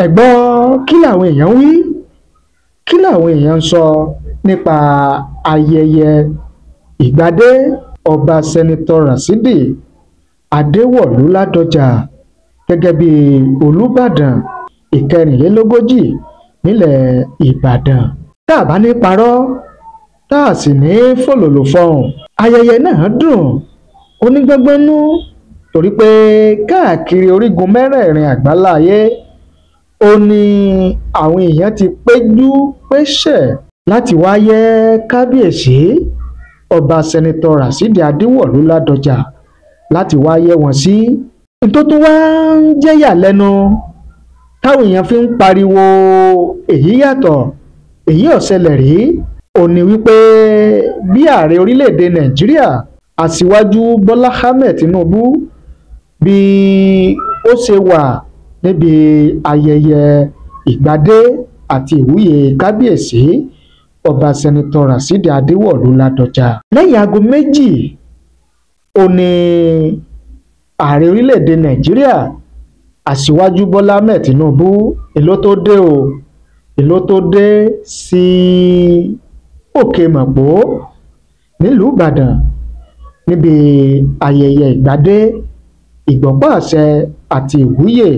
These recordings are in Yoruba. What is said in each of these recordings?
ẹ gbọ́ kí làwọn èèyàn wí, kí làwọn èèyàn ń sọ nípa ayẹyẹ ìgbadé ọba sẹ́nitọ́ Ràṣídì Adéwọ̀lú Ládọjà gẹ́gẹ́ bí Olúbàdàn ìkẹrìnlélógójì nílẹ̀ Ìbàdàn. Tá a bá ní parọ́, tá a sì ní fòlòlò fọhùn, ayẹyẹ náà dùn onígbọ́ngbọ́nú torí pé káàkiri orígun mẹ́rẹ̀ẹ̀rin àgbáláyé ó ní àwọn èèyàn ti péjú pésẹ̀ láti wá yẹ́ kábíyèsí ọba sẹ́nitọ́ Ràṣídì Adéwọ̀lú Ládọjà láti wá yẹ́ wọn sí. Tó tún wá ń jẹ́yà lẹ́nu táwọn èèyàn fi ń pariwo èyí yàtọ̀ èyí ò ṣẹlẹ̀ rí, ó ní wípé bí ààrẹ orílẹ̀-èdè Nàìjíríà Aṣíwájú Bọ́lá Ahmed Tinubu bí ó ṣe wà níbi ayẹyẹ ìgbadé àti ìwúyè kábíyèsí ọba sẹ́nitọ́ Ràṣídì Adéwọ̀lú Ládọjà. Lẹ́yìn aago méjì ó ní ààrẹ orílẹ̀-èdè Nàìjíríà Aṣíwájú Bọ́lá Ahmed Tinubu èló tó dé sí Òkè Màpó nílùú Ìbàdàn níbi ayẹyẹ ìgbadé ìgbọ̀pá àṣẹ àti ìwúyè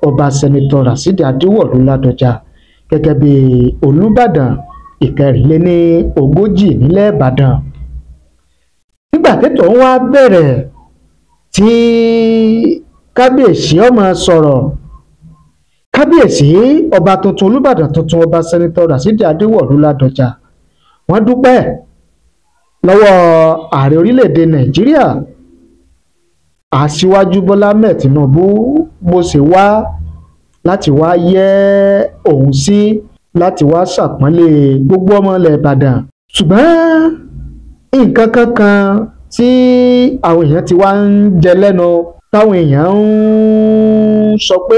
ọba sẹ́nitọ́ Ràṣídì Adéwọ̀lú Ládọjà gẹ́gẹ́ bí Olúbàdàn ìkẹrìnlélógójì nílẹ̀ Ìbàdàn. Nígbà tètò ń wá bẹ̀rẹ̀ tí kábíyèsí ọmọ sọ̀rọ̀, kábíyèsí ọba tuntun Olúbàdàn tuntun ọba sẹ́nitọ́ Ràṣídì Adéwọ̀lú Ládọjà wọ́n dúpẹ́ lọ́wọ́ ààrẹ orílẹ̀-èdè Nàìjíríà Aṣíwájú Bọ́lá Ahmed Tinubu bó ṣe wá láti wá yẹ́ òun sí láti wá ṣàpọ́nlé gbogbo ọmọ ilẹ̀ Ìbàdàn. Ṣùgbọ́n nǹkan kankan tí àwọn èèyàn ti wá ń jẹ lẹ́nu táwọn èèyàn ń sọ pé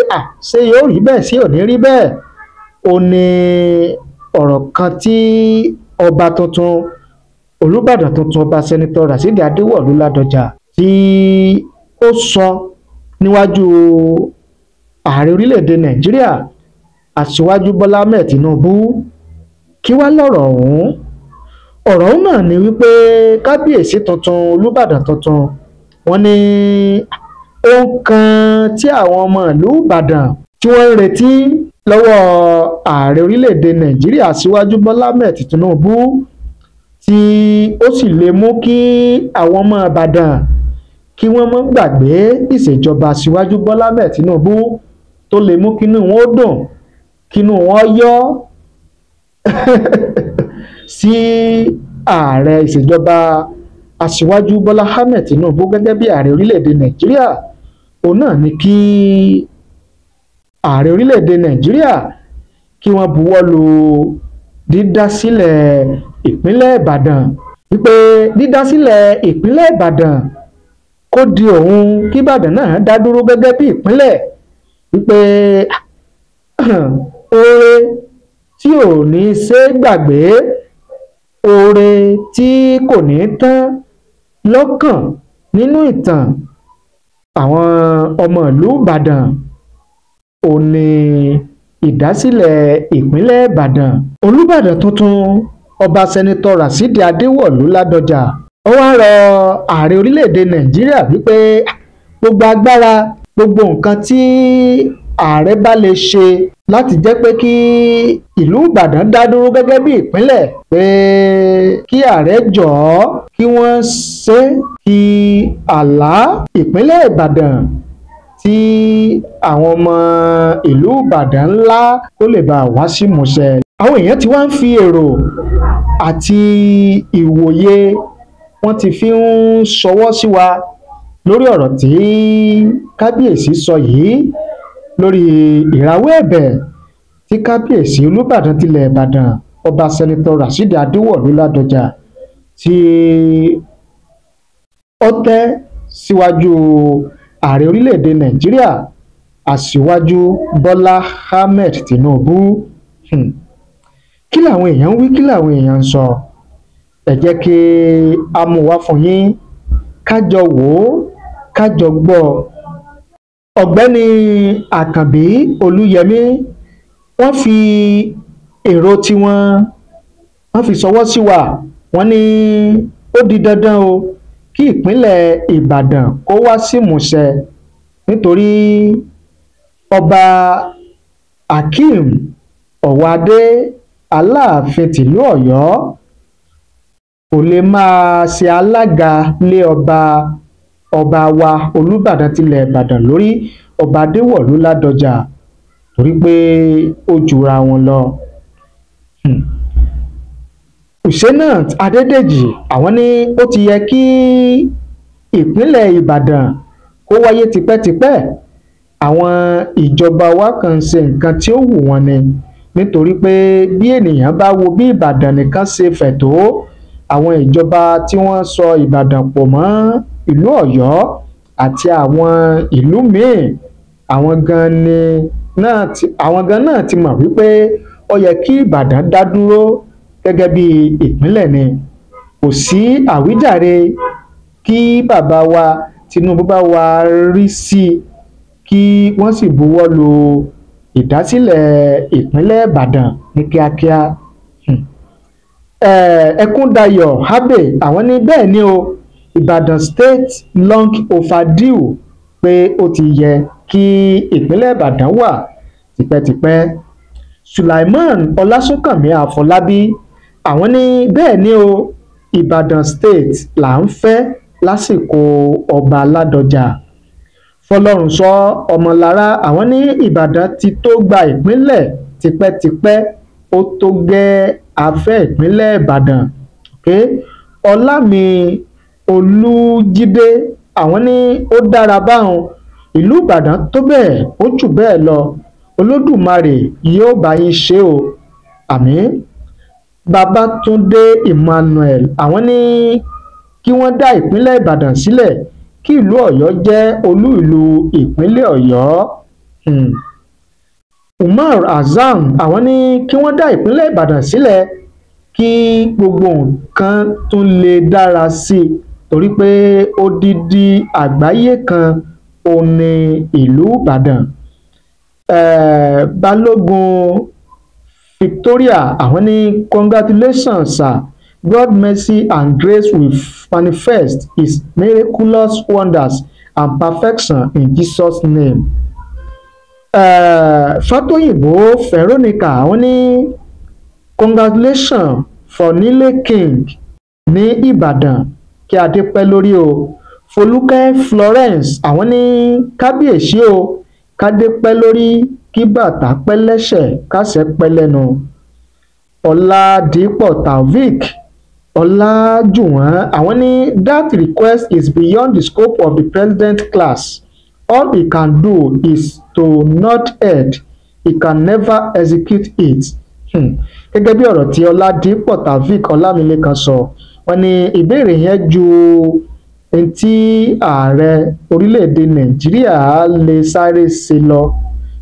ṣé yóò rí bẹ́ẹ̀ sí ò ní rí bẹ́ẹ̀, ó ní ọ̀rọ̀ kan tí ọba tuntun Olúbàdàn tuntun ọba sẹ́nitọ́ Ràṣídì Adéwọ̀lú Ládọjà tí ó sọ níwájú ààrẹ orílẹ̀-èdè Nàìjíríà Aṣíwájú Bọ́lá Ahmed Tinubu. Kí wá lọ̀rọ̀ ọ̀hún? Ọ̀rọ̀ ọ̀hún náà ni wípé kábíyèsí tuntun Olúbàdàn tuntun wọ́n ní ohun kan tí àwọn ọmọ ìlú Ìbàdàn tí wọ́n ń retí lọ́wọ́ ààrẹ orílẹ̀-èdè Nàìjíríà Aṣíwájú Bọ́lá Ahmed Tinubu tí ó sì lè mú kí àwọn ọmọ Ìbàdàn kí wọ́n má gbàgbé ìṣèjọba Aṣíwájú Bọ́lá Ahmed Tinubu, tó lè mú kínú wọn ó dùn kínú wọn yọ sí ààrẹ ìṣèjọba Aṣíwájú Bọ́lá Ahmed Tinubu gẹ́gẹ́ bí ààrẹ orílẹ̀-èdè Nàìjíríà. Òun náà ni kí ààrẹ orílẹ̀-èdè Nàìjíríà kí wọ́n buwọ́ lu dídásílẹ̀ ìpínlẹ̀ Ìbàdàn, wípé dídásílẹ̀ ìpínlẹ̀ Ìbàdàn kó di òun kí Ìbàdàn náà dá dúró gẹ́gẹ́ bí ìpínlẹ̀, wípé oore tí ò ní ṣe gbàgbé, oore tí kò ní tán lọ́kàn nínú ìtàn àwọn ọmọ ìlú Ìbàdàn ò ní ìdásílẹ̀ ìpínlẹ̀ Ìbàdàn. Olúbàdàn tuntun ọba sẹ́nitọ́ Ràṣídì Adéwọ̀lú Ládọjà ó wá rọ ààrẹ orílẹ̀-èdè Nàìjíríà wípé gbogbo agbára gbogbo nǹkan tí ààrẹ bá lè ṣe láti jẹ́ pé kí ìlú Ìbàdàn dá dúró gẹ́gẹ́ bí ìpínlẹ̀, pé kí ààrẹ jọ̀ọ́ kí wọ́n ṣe kí àlá ìpínlẹ̀ Ìbàdàn tí àwọn ọmọ ìlú Ìbàdàn ńlá kó lè bá wá sí ìmúṣẹ. Àwọn èèyàn ti wá ń fi èrò àti ìwòye wọ́n ti fi ń ṣọwọ́ sí wa lórí ọ̀rọ̀ tí kábíyèsí sọ yìí, lórí ìrawọ́ ẹ̀bẹ̀ tí kábíyèsí Olúbàdàn tilẹ̀ Ìbàdàn ọba sẹ́nitọ́ Ràṣídì Adéwọ̀lú Ládọjà tí ó tẹ́ síwájú ààrẹ orílẹ̀-èdè Nàìjíríà Aṣíwájú Bọ́lá Ahmed Tinubu. Kí làwọn èèyàn ń wí, kí làwọn èèyàn ń sọ? Ẹ jẹ́ kí a mú wá fún yín ká jọ wò ó ká jọ gbọ́. ọ̀gbẹ́ni Àkànbí Olúyẹmí wọ́n fi èrò tiwọn wọ́n fi ṣọwọ́ sí wa. Wọ́n ní ó di dandan o kí ìpínlẹ̀ Ìbàdàn kó wá sí ìmúṣẹ nítorí ọba Hakeem Ọ̀wádé Aláàfin tìlú Ọ̀yọ́ kò lè máa ṣe alága lé ọba wa Olúbàdàn tilẹ̀ Ìbàdàn lórí, ọba Adéwọ̀lú Ládọjà, torí pé ó jura wọn lọ. Usenat Adédèjì àwọn ní ó ti yẹ kí ìpínlẹ̀ Ìbàdàn kó wáyé tipẹ́tipẹ́. Àwọn ìjọba wa kàn ṣe nǹkan tí ó wù wọ́n ni, nítorí pé bí ènìyàn bá wo bí Ìbàdàn nìkan ṣe fẹ̀ tó, àwọn ìjọba tí wọ́n sọ Ìbàdàn pọ̀ mọ́ ìlú Ọ̀yọ́ àti àwọn ìlú míì, àwọn gan náà ti mọ̀ wípé ó yẹ kí Ìbàdàn dá dúró gẹ́gẹ́ bí ìpínlẹ̀ ni. Kò sí àwíjàre kí bàbá wa Tinubu bá wa rí sí kí wọ́n sì buwọ́ lu ìdásílẹ̀ ìpínlẹ̀ Ìbàdàn ní kíákíá. Ẹkúndayọ̀ Abbey àwọn ní bẹ́ẹ̀ ni o, Ìbàdàn state long overdue pé ó ti yẹ kí ìpínlẹ̀ Ìbàdàn wà tipẹ́tipẹ́. Sulaiman Ọlásùnkànmí Àfọlábí àwọn ní bẹ́ẹ̀ ni o, Ìbàdàn state là ń fẹ́ lásìkò ọba Ládọjà. Fọlọ́runṣọ́ Ọmọlára àwọn ní Ìbàdàn ti tó gba ìpínlẹ̀ tipẹ́tipẹ́, ó tó gẹ́ afẹ́ ìpínlẹ̀ Ìbàdàn. Ọlámi Olújídé àwọn ní ó dára báwọn, ìlú Ìbàdàn tó bẹ́ẹ̀ ó jù bẹ́ẹ̀ lọ, Olódùmarè yóò bá yín ṣe o, àmín. Babátúndé Emmanuel àwọn ní kí wọ́n dá ìpínlẹ̀ Ìbàdàn sílẹ̀ kí ìlú Ọ̀yọ́ jẹ́ olú ìlú ìpínlẹ̀ Ọ̀yọ́. Umar Azam àwọn ní kí wọ́n dá ìpínlẹ̀ Ìbàdàn sílẹ̀ kí gbogbo nǹkan tún lè dára sí i, torí pé odidi àgbáyé kan ò ní ìlú Ìbàdàn. Balógun Victoria àwọn ní congratulations sir, God mercy and grace will manifest his miraculous wonders and perfection in Jesus name. Fatoyinbo Veronica àwọn ní congratulations for Nile King ní Ìbàdàn, kí adé pẹ́ lórí o. Folúkẹ́ Florence àwọn ní kábíyèsí o, kádé pẹ́ lórí, kí bàtà pẹ́ lẹ́sẹ̀, kásẹ̀ pẹ́ lẹ́nu. Ọládìpọ̀ Taofik Ọlájùwọ̀n àwọn ní that request is beyond the scope of the president class. All he can do is to nod head, he can never execute it. Gẹ́gẹ́ bí ọ̀rọ̀ tí Ọládìpọ̀ Taofik Ọlámilékan sọ, wọ́n ní ìbéèrè yẹn ju tí ààrẹ orílẹ̀-èdè Nàìjíríà lè sáré ṣe lọ,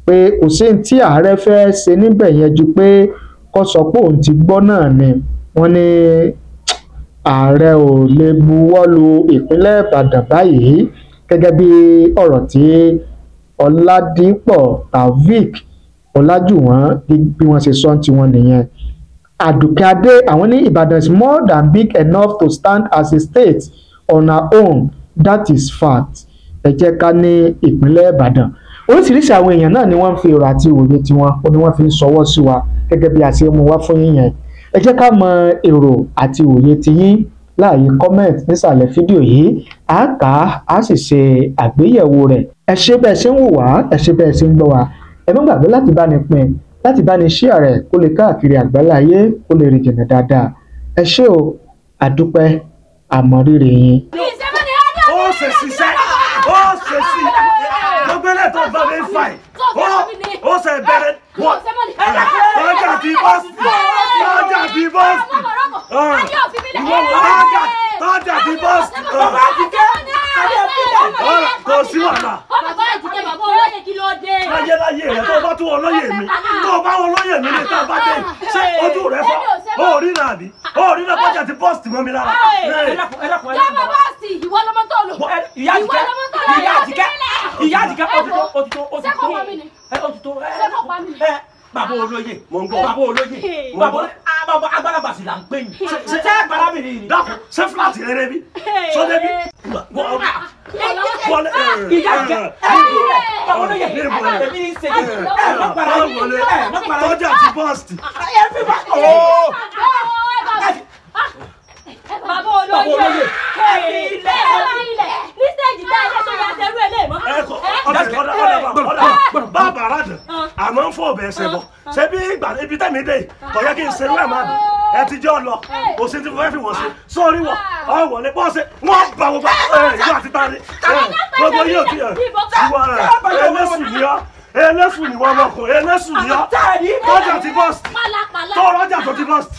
pé kò sí tí ààrẹ fẹ́ ṣe níbẹ̀ yẹn ju pé kó sọ pé òun ti gbọ́ náà ni. Wọ́n ní ààrẹ ò lè buwọ́ lu ìpínlẹ̀ Ìbàdàn báyìí, gẹ́gẹ́ bí ọ̀rọ̀ tí Ọládìpọ̀ Taofik Ọlájùwọ̀n bí wọ́n ṣe sọ tiwọn nìyẹn. Àdùkẹ́ Adé àwọn ní Ìbàdàn is more than big enough to stand as a state on our own, that is fact. Ẹ jẹ́ ká ní ìpínlẹ̀ Ìbàdàn. Oríṣiríṣi àwọn èèyàn náà ni wọ́n ń fi èrò àti òye tiwọn ni wọ́n fi ń ṣọwọ́ sí wa gẹ́gẹ́ bí a ṣe mú wá fún yín yẹn. Ẹ jẹ́ ká mọ èrò àti òye tiyín láàyè comment nísàlẹ̀ fídíò yìí, á kà á sì ṣe àgbéyẹ̀wò rẹ̀. Ẹ ṣé bẹ́ẹ̀ ṣe ń wò wá, ẹ ṣé bẹ́ẹ̀ ṣe ń gbọ́ wá. Ẹ má gbàgbé láti bá ní pín, láti bá ní share rẹ̀ kó lè káàkiri àgbáláyé, kó lè rìn jìnnà dáadáa. Ẹ ṣé o, àdúpẹ́, àmọ̀rírì yín. Ó ṣe bẹ̀rẹ̀ wọ́n ọjà tí bọ́ọ̀sì ọjà tí bọ́ọ̀sì ọjà tí bọ́ọ̀sì kò sí wàhálà. Láyé rẹ̀ tó bá tún olóyè mi, tó bá olóyè mi ní tá a bá dé, ṣé ojú rẹ̀ fọ́? ó rí náà bí ó rí náà kọjá ti bọ́ọ̀sì mọ́ mi lára. Jábọ̀ bọ́ọ̀sì ìwọ lọmọ tó lò. Ìyá Àjíkẹ́ bàbá olóyè bàbá olóyè bàbá àgbàlagbà sì là ń pè yín ṣe àgbàlagbà mi ni. dákun ṣé fúláàtì rere bí sọdẹ bí. Ìyá Àjíkẹ́ bàbá olóyè èmi ní ṣe tọ́jà ti bọ́ọ̀sì. Bàbá olóyè ní stéèjì tá ilé tó yà sẹ́rú ẹ̀ lè mọ́. bàbá rádà àmọ́ ń fọ ọ̀bẹ ẹsẹ̀ bọ̀ ṣé bí ìgbà ibi tẹ̀mí dé kò yẹ kí n ṣerú ẹ̀ máa bì ẹ ti jẹ́ ọ lọ kò sí ti fẹ́ fi wọ́n ṣe sórí wọ̀ ọ wọlé bọ́ọ̀ṣe wọ́n bá gbogbo ìlú àti tani gbogbo yóò ti ẹlẹ́sùn ni ọ́ ẹlẹ́sùn ni wọ́n mọ̀kùn ẹlẹ́sùn ni ọ́ tọ́jà ti bọ́ọ̀sì tó rọ́jà tó ti bọ́ọ̀sì.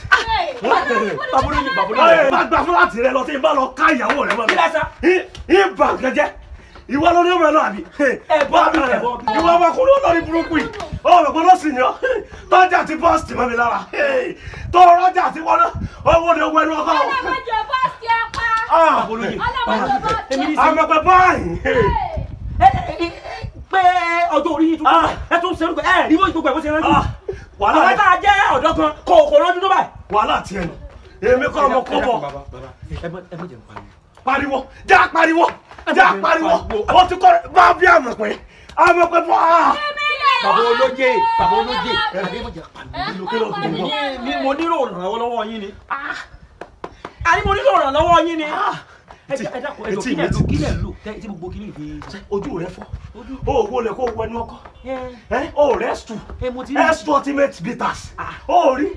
bá gbà fún láti rẹ lọ tí n bá lọ ká ìyàwó rẹ mọ́ mi ìbà gẹ́gẹ́ ìwọ ló ní ọmọ náà bí ìwọ ọmọkùnrin olórí burúkú yìí ọmọ gbọ́dọ̀ sì ni ọ tọ́jà ti bọ́ọ̀sì mọ́ mi lára tó rọ́jà ti wọ́n náà owó ni owó ẹnu ọkọ. ọlọ́mọdé bọ́ọ̀sì ẹ pa àmọ̀pẹ̀ báyìí pé ọjọ́ orí yìí tún ẹ tún ṣerú pé ẹ rí bó gbogbo ẹ̀ bó ṣe rántí. wàhálà àwọn tá a jẹ́ ọ̀dọ́ kan kò rántí tó báyìí. wàhálà tiẹ̀ nù èmi kọ́ ọmọ kọ́ bọ̀. ẹ má jẹ́ pariwo já pariwo já pariwo o ti kọ́ bá bí àmọ̀pẹ̀ àmọ̀pẹ̀ bọ̀. bàbá olóyè ẹ má jẹ́ pariwo. mo nílò ìrànlọ́wọ́ lọ́wọ́ yín ni. àní mo nílò ìrànlọ́wọ́ yín ni. ẹ dákun ẹ lò kílẹ̀ lò tí gbogbo kílẹ̀ fi. ojú rẹ fọ́ o wo lè kó wẹnu ọkọ o rẹ́stù rẹ́stù ultimate bitters o rí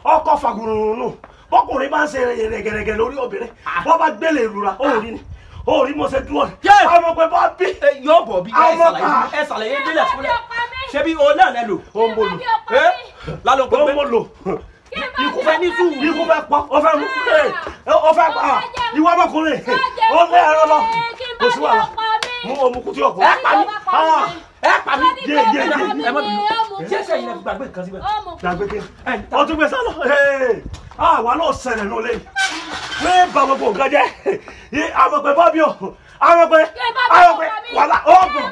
ọkọ fagurunu bọ́kùnrin bá ń ṣe gẹ̀rẹ́gẹ̀rẹ́ lórí obìnrin wọ́n bá gbélé ìrora o rí ni o rí mo ṣe dúró ni ọmọ pé bá bí. yóò bọ̀ bí ẹ ṣàlàyé délẹ̀ fúnlẹ̀ ṣé bí o náà lẹ lò. o ń bò lò lálọ́ pé o ń bò lò ikú fẹ́ ní sùúrù ikú fẹ́ pọ̀ o fẹ́ mú o fẹ́ pa ìwọ ọmọkùnrin o lé ẹran lọ kò sí wàhálà mú omu kùtì ọkọ. ẹ pa mí yé ẹ má bínú ṣé ṣe yìí lẹ fi gbàgbé nǹkan síbẹ̀. gbàgbé kí o tún gbé sálọ wà lọ ṣẹlẹ̀ nù lẹ́yìn wé ba gbogbo nǹkan jẹ́ àmọ̀pẹ̀ bọ́bí o àmọ̀pẹ̀ wàhálà ọ̀bùn.